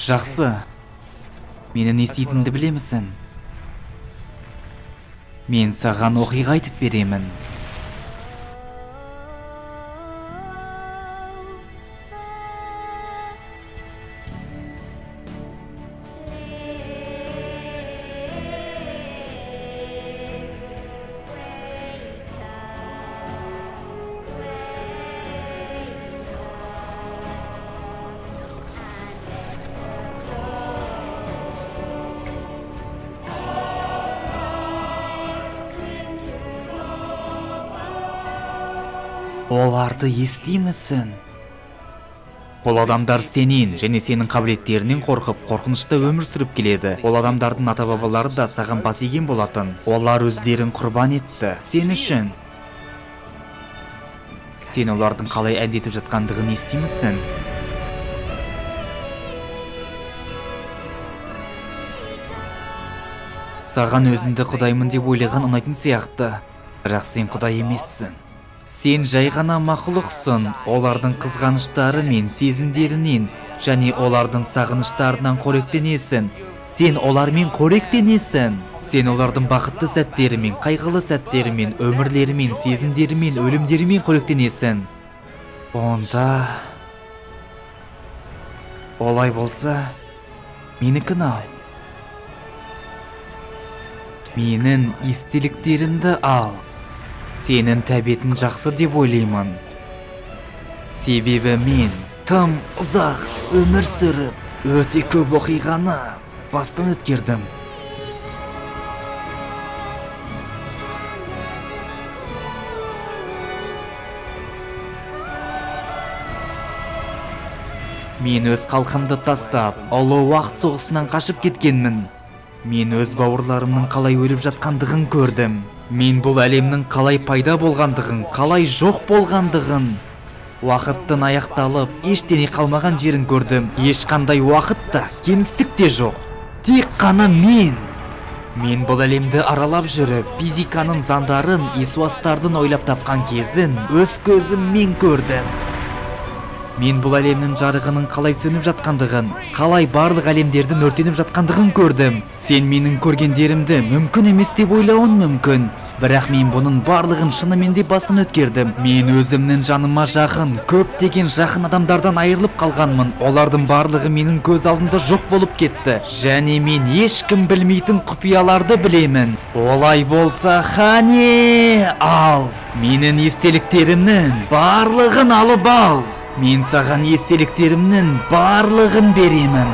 Жақсы. Мені не істейтінімді білемісің? Мен саған оқиға айтып беремін. Оларды естимісің? Бұл адамдар сенен және сенің қабілеттерінен қорқып, қорқынышта өмір сүріп келеді. Ол адамдардың ата-бабалары да саған бас иген болатын. Олар өздерін құрбан етті сен үшін. Сен олардың қалай әндетіп жатқандығын естимісің? Саған өзіңді құдаймын деп ойлаған ұнайтын сияқты, бірақ сен құдай емессің. Сен жай ғана мақұлықсың, олардың қызғаныштары мен сезімдерінен және олардың сағыныштарынан қоректенесің. Сен олармен қоректенесің. Сен олардың бақытты сәттерімен, қайғылы сәттерімен, өмірлерімен, сезімдерімен, өлімдерімен қоректенесің. Онда олай болса, менікін ал. Менің естеліктерімді ал. Сенің тәбетің жақсы деп ойлаймын. Себебі мен тым ұзақ өмір сүріп, өте көп оқиғаны бастан өткердім. Мен өз қалқымды тастап, ұлы уақыт соғысынан қашып кеткенмін. Мен өз бауырларымның қалай өліп жатқандығын көрдім. Мен бұл әлемнің қалай пайда болғандығын, қалай жоқ болғандығын, уақыттың аяқталып, ештеңе қалмаған жерін көрдім. Ешқандай уақытта, кеңістік те жоқ. Тек қана мен. Мен бұл әлемді аралап жүріп, физиканың заңдарын, исуастардың ойлап тапқан кезін өз көзіммен көрдім. Мен бұл әлемнің жарығының қалай сөніп жатқандығын, қалай барлық әлемдердің өртеніп жатқандығын көрдім. Сен менің көргендерімді мүмкін емес деп ойлауың мүмкін, бірақ мен бұның барлығын шынымен де бастан өткердім. Мен өзімнің жаныма жақын, көптеген жақын адамдардан айырылып қалғанмын. Олардың барлығы менің көз алдымда жоқ болып кетті, және мен ешкім білмейтін құпияларды білемін. Олай болса, қане ал, менің естеліктерімнің барлығын алып ал. Мен саған естеліктерімнің барлығын беремін.